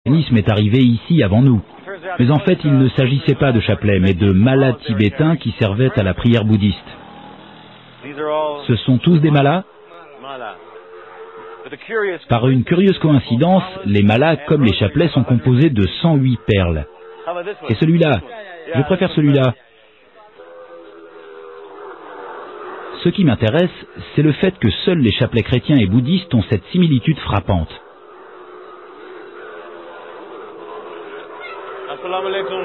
christianisme est arrivé ici avant nous. Mais en fait, il ne s'agissait pas de chapelets, mais de malas tibétains qui servaient à la prière bouddhiste. Ce sont tous des malas? Par une curieuse coïncidence, les malas, comme les chapelets, sont composés de 108 perles. Et celui-là, je préfère celui-là. Ce qui m'intéresse, c'est le fait que seuls les chapelets chrétiens et bouddhistes ont cette similitude frappante. Assalamu alaikum.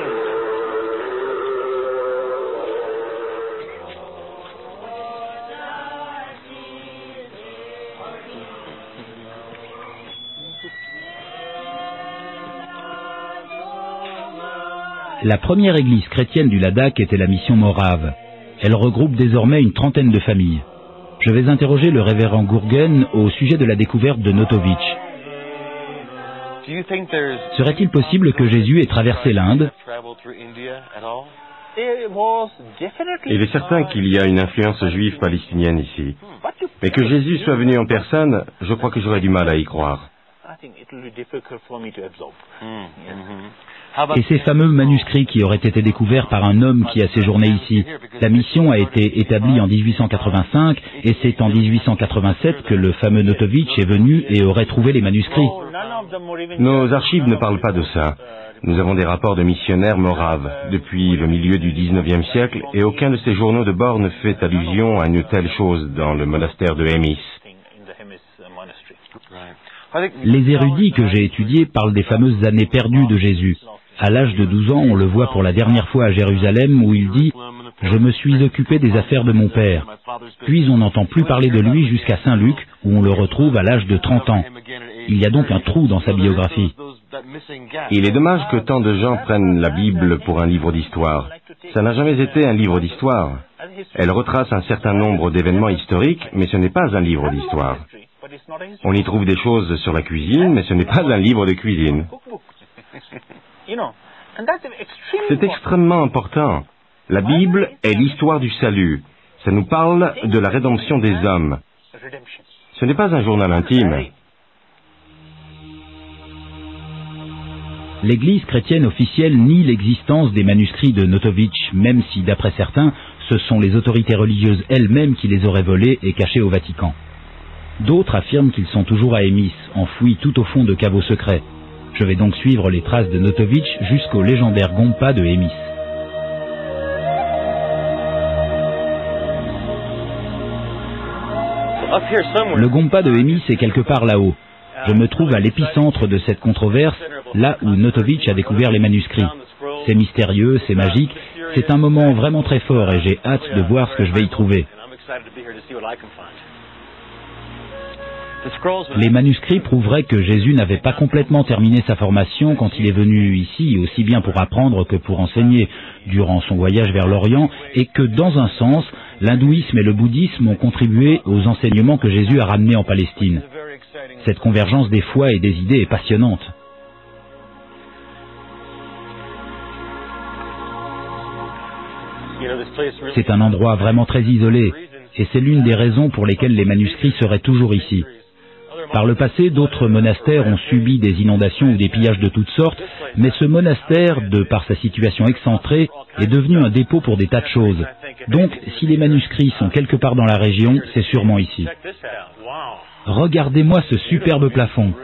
La première église chrétienne du Ladakh était la mission Morave. Elle regroupe désormais une trentaine de familles. Je vais interroger le révérend Gurgen au sujet de la découverte de Notovitch. Serait-il possible que Jésus ait traversé l'Inde? Il est certain qu'il y a une influence juive palestinienne ici. Mais que Jésus soit venu en personne, je crois que j'aurais du mal à y croire. Et ces fameux manuscrits qui auraient été découverts par un homme qui a séjourné ici. La mission a été établie en 1885 et c'est en 1887 que le fameux Notovitch est venu et aurait trouvé les manuscrits. Nos archives ne parlent pas de ça. Nous avons des rapports de missionnaires moraves depuis le milieu du 19e siècle et aucun de ces journaux de bord ne fait allusion à une telle chose dans le monastère de Hemis. Les érudits que j'ai étudiés parlent des fameuses années perdues de Jésus. À l'âge de 12 ans, on le voit pour la dernière fois à Jérusalem où il dit « Je me suis occupé des affaires de mon père ». Puis on n'entend plus parler de lui jusqu'à Saint-Luc où on le retrouve à l'âge de 30 ans. Il y a donc un trou dans sa biographie. Il est dommage que tant de gens prennent la Bible pour un livre d'histoire. Ça n'a jamais été un livre d'histoire. Elle retrace un certain nombre d'événements historiques, mais ce n'est pas un livre d'histoire. On y trouve des choses sur la cuisine, mais ce n'est pas un livre de cuisine. C'est extrêmement important. La Bible est l'histoire du salut. Ça nous parle de la rédemption des hommes. Ce n'est pas un journal intime. L'Église chrétienne officielle nie l'existence des manuscrits de Notovitch, même si, d'après certains, ce sont les autorités religieuses elles-mêmes qui les auraient volés et cachés au Vatican. D'autres affirment qu'ils sont toujours à Hemis, enfouis tout au fond de caveaux secrets. Je vais donc suivre les traces de Notovitch jusqu'au légendaire Gompa de Hemis. Le Gompa de Hemis est quelque part là-haut. Je me trouve à l'épicentre de cette controverse, là où Notovitch a découvert les manuscrits. C'est mystérieux, c'est magique, c'est un moment vraiment très fort et j'ai hâte de voir ce que je vais y trouver. Les manuscrits prouveraient que Jésus n'avait pas complètement terminé sa formation quand il est venu ici, aussi bien pour apprendre que pour enseigner durant son voyage vers l'Orient, et que dans un sens, l'hindouisme et le bouddhisme ont contribué aux enseignements que Jésus a ramenés en Palestine. Cette convergence des foi et des idées est passionnante. C'est un endroit vraiment très isolé, et c'est l'une des raisons pour lesquelles les manuscrits seraient toujours ici. Par le passé, d'autres monastères ont subi des inondations ou des pillages de toutes sortes, mais ce monastère, de par sa situation excentrée, est devenu un dépôt pour des tas de choses. Donc, si les manuscrits sont quelque part dans la région, c'est sûrement ici. Regardez-moi ce superbe plafond.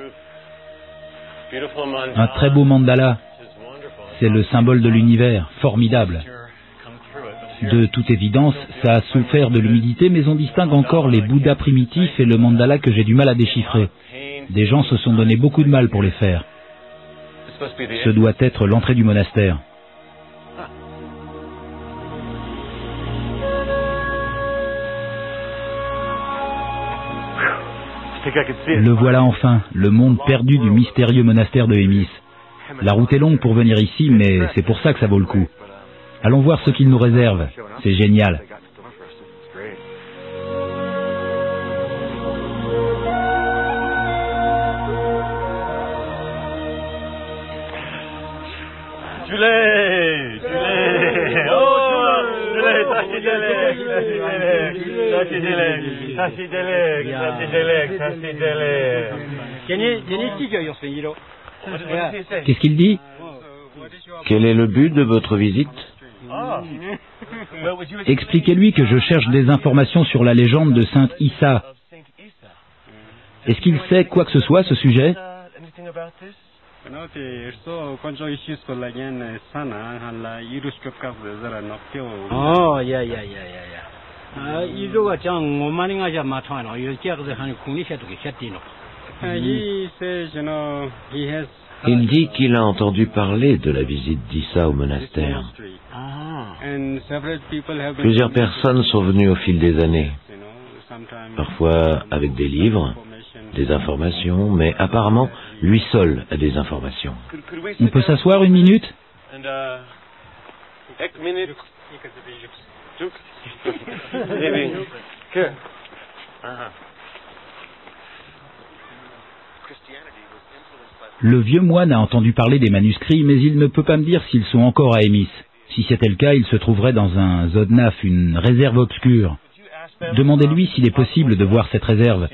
Un très beau mandala. C'est le symbole de l'univers, formidable. De toute évidence, ça a souffert de l'humidité, mais on distingue encore les Bouddhas primitifs et le mandala que j'ai du mal à déchiffrer. Des gens se sont donné beaucoup de mal pour les faire. Ce doit être l'entrée du monastère. Le voilà enfin, le monde perdu du mystérieux monastère de Hemis. La route est longue pour venir ici, mais c'est pour ça que ça vaut le coup. Allons voir ce qu'il nous réserve. C'est génial. Qu'est-ce qu'il dit? Quel est le but de votre visite? Expliquez-lui que je cherche des informations sur la légende de Saint Issa. Est-ce qu'il sait quoi que ce soit à ce sujet? Oh, yeah. Il dit qu'il a entendu parler de la visite d'Issa au monastère. Plusieurs personnes sont venues au fil des années, parfois avec des livres, des informations, mais apparemment, lui seul a des informations. On peut s'asseoir une minute? Le vieux moine a entendu parler des manuscrits, mais il ne peut pas me dire s'ils sont encore à Émis. Si c'était le cas, ils se trouveraient dans un Zodnaf, une réserve obscure. Demandez-lui s'il est possible de voir cette réserve.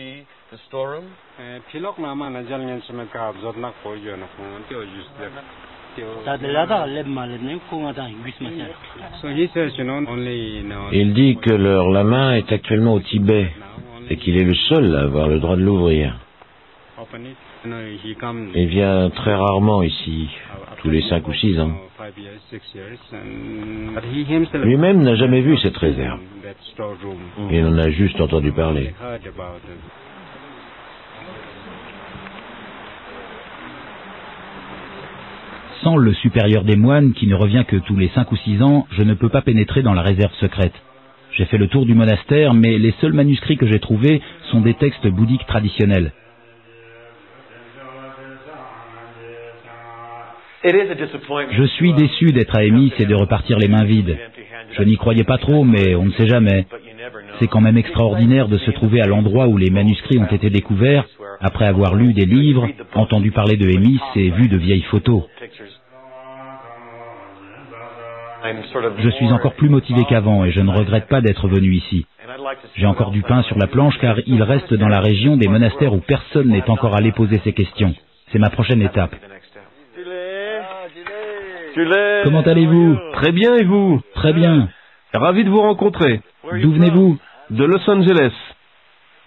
Il dit que leur lama est actuellement au Tibet et qu'il est le seul à avoir le droit de l'ouvrir. Il vient très rarement ici, tous les 5 ou 6 ans. Lui-même n'a jamais vu cette réserve. Il en a juste entendu parler. Sans le supérieur des moines, qui ne revient que tous les 5 ou 6 ans, je ne peux pas pénétrer dans la réserve secrète. J'ai fait le tour du monastère, mais les seuls manuscrits que j'ai trouvés sont des textes bouddhiques traditionnels. Je suis déçu d'être à Émis et de repartir les mains vides. Je n'y croyais pas trop, mais on ne sait jamais. C'est quand même extraordinaire de se trouver à l'endroit où les manuscrits ont été découverts, après avoir lu des livres, entendu parler de Émis et vu de vieilles photos. Je suis encore plus motivé qu'avant et je ne regrette pas d'être venu ici. J'ai encore du pain sur la planche car il reste dans la région des monastères où personne n'est encore allé poser ces questions. C'est ma prochaine étape. Comment allez-vous? Très bien, et vous? Très bien. Ravi de vous rencontrer. D'où venez-vous? De Los Angeles.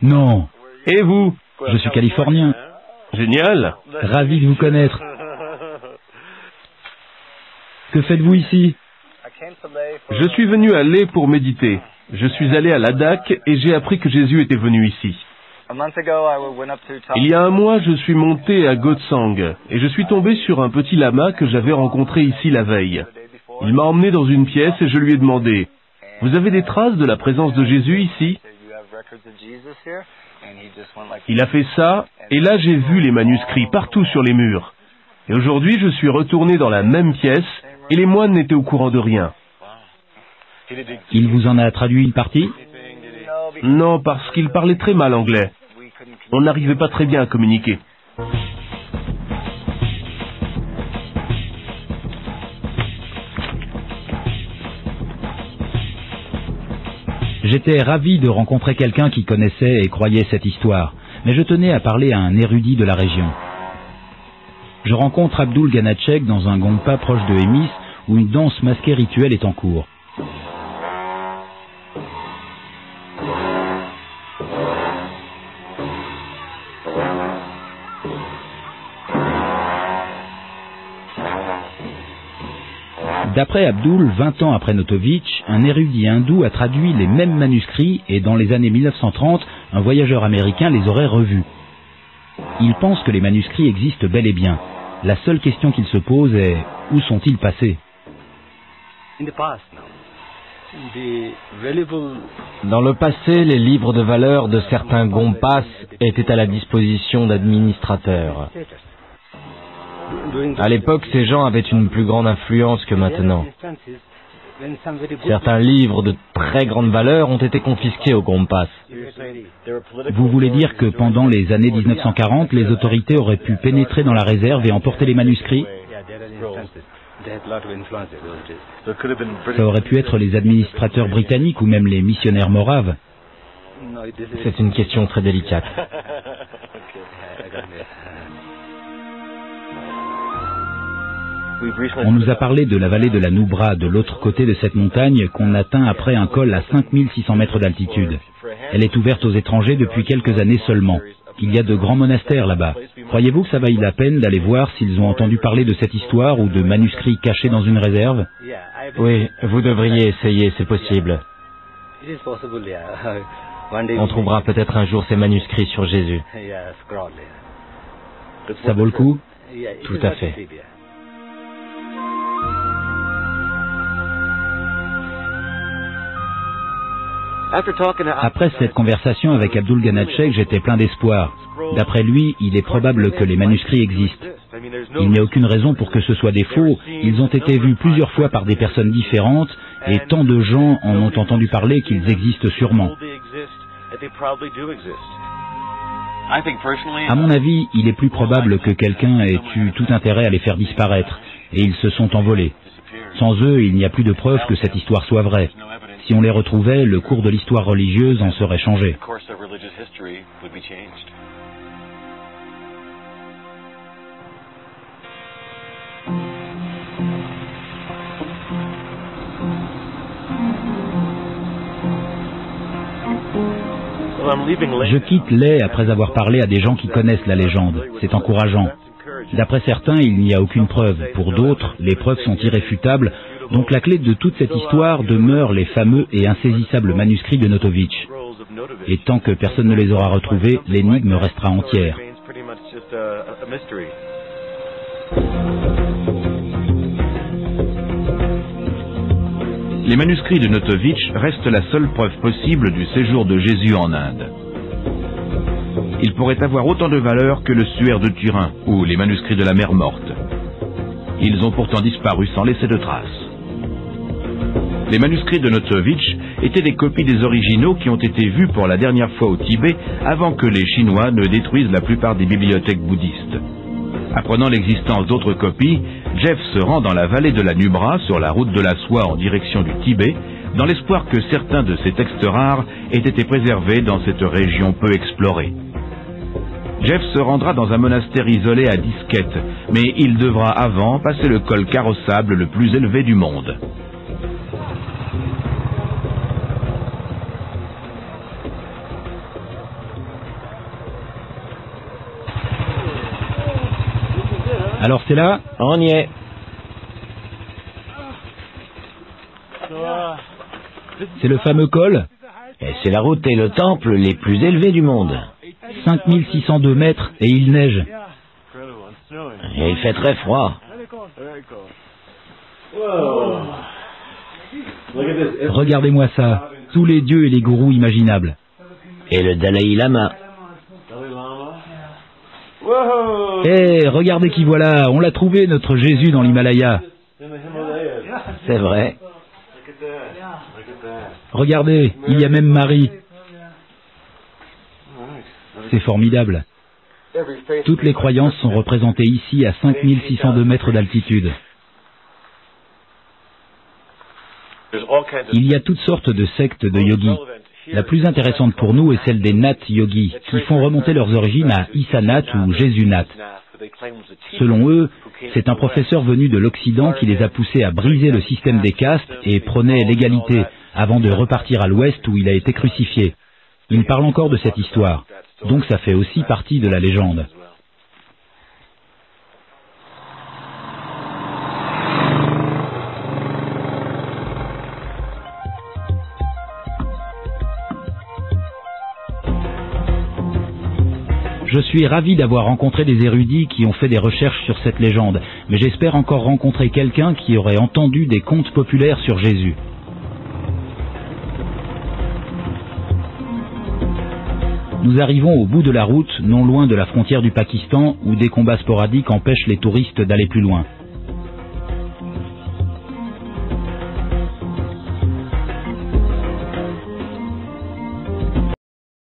Non. Et vous? Je suis californien. Génial. Ravi de vous connaître. Que faites-vous ici? Je suis venu à Leh pour méditer. Je suis allé à Ladakh et j'ai appris que Jésus était venu ici. Il y a un mois, je suis monté à Gotsang et je suis tombé sur un petit lama que j'avais rencontré ici la veille. Il m'a emmené dans une pièce et je lui ai demandé « Vous avez des traces de la présence de Jésus ici ?» Il a fait ça et là j'ai vu les manuscrits partout sur les murs. Et aujourd'hui, je suis retourné dans la même pièce et les moines n'étaient au courant de rien. Il vous en a traduit une partie? Non, parce qu'il parlait très mal anglais. On n'arrivait pas très bien à communiquer. J'étais ravi de rencontrer quelqu'un qui connaissait et croyait cette histoire, mais je tenais à parler à un érudit de la région. Je rencontre Abdul Ganachek dans un gompa proche de Émis où une danse masquée rituelle est en cours. D'après Abdul, 20 ans après Notovitch, un érudit hindou a traduit les mêmes manuscrits et dans les années 1930, un voyageur américain les aurait revus. Il pense que les manuscrits existent bel et bien. La seule question qu'il se pose est où sont-ils passés? Dans le passé, les livres de valeur de certains gompas étaient à la disposition d'administrateurs. À l'époque, ces gens avaient une plus grande influence que maintenant. Certains livres de très grande valeur ont été confisqués aux gompas. Vous voulez dire que pendant les années 1940, les autorités auraient pu pénétrer dans la réserve et emporter les manuscrits? Ça aurait pu être les administrateurs britanniques ou même les missionnaires moraves. C'est une question très délicate. On nous a parlé de la vallée de la Nubra, de l'autre côté de cette montagne, qu'on atteint après un col à 5600 mètres d'altitude. Elle est ouverte aux étrangers depuis quelques années seulement. Il y a de grands monastères là-bas. Croyez-vous que ça vaille la peine d'aller voir s'ils ont entendu parler de cette histoire ou de manuscrits cachés dans une réserve? Oui, vous devriez essayer, c'est possible. On trouvera peut-être un jour ces manuscrits sur Jésus. Ça vaut le coup? Tout à fait. Après cette conversation avec Abdul Ganachek, j'étais plein d'espoir. D'après lui, il est probable que les manuscrits existent. Il n'y a aucune raison pour que ce soit des faux. Ils ont été vus plusieurs fois par des personnes différentes et tant de gens en ont entendu parler qu'ils existent sûrement. À mon avis, il est plus probable que quelqu'un ait eu tout intérêt à les faire disparaître et ils se sont envolés. Sans eux, il n'y a plus de preuves que cette histoire soit vraie. Si on les retrouvait, le cours de l'histoire religieuse en serait changé. Je quitte Leh après avoir parlé à des gens qui connaissent la légende. C'est encourageant. D'après certains, il n'y a aucune preuve. Pour d'autres, les preuves sont irréfutables. Donc la clé de toute cette histoire demeure les fameux et insaisissables manuscrits de Notovitch. Et tant que personne ne les aura retrouvés, l'énigme restera entière. Les manuscrits de Notovitch restent la seule preuve possible du séjour de Jésus en Inde. Ils pourraient avoir autant de valeur que le Suaire de Turin ou les manuscrits de la Mer Morte. Ils ont pourtant disparu sans laisser de traces. Les manuscrits de Notovitch étaient des copies des originaux qui ont été vus pour la dernière fois au Tibet avant que les Chinois ne détruisent la plupart des bibliothèques bouddhistes. Apprenant l'existence d'autres copies, Jeff se rend dans la vallée de la Nubra, sur la route de la soie en direction du Tibet, dans l'espoir que certains de ces textes rares aient été préservés dans cette région peu explorée. Jeff se rendra dans un monastère isolé à Disquette, mais il devra avant passer le col carrossable le plus élevé du monde. Alors c'est là? On y est. C'est le fameux col? Et c'est la route et le temple les plus élevés du monde. 5602 mètres et il neige. Et il fait très froid. Regardez-moi ça. Tous les dieux et les gourous imaginables. Et le Dalai Lama. Hé, regardez qui voilà. On l'a trouvé, notre Jésus, dans l'Himalaya. C'est vrai. Regardez, il y a même Marie. C'est formidable. Toutes les croyances sont représentées ici à 5602 mètres d'altitude. Il y a toutes sortes de sectes de yogis. La plus intéressante pour nous est celle des Nath yogis, qui font remonter leurs origines à Isanath ou Jésus-Nath. Selon eux, c'est un professeur venu de l'Occident qui les a poussés à briser le système des castes et prônait l'égalité, avant de repartir à l'Ouest où il a été crucifié. Il parle encore de cette histoire, donc ça fait aussi partie de la légende. Je suis ravi d'avoir rencontré des érudits qui ont fait des recherches sur cette légende, mais j'espère encore rencontrer quelqu'un qui aurait entendu des contes populaires sur Jésus. Nous arrivons au bout de la route, non loin de la frontière du Pakistan, où des combats sporadiques empêchent les touristes d'aller plus loin.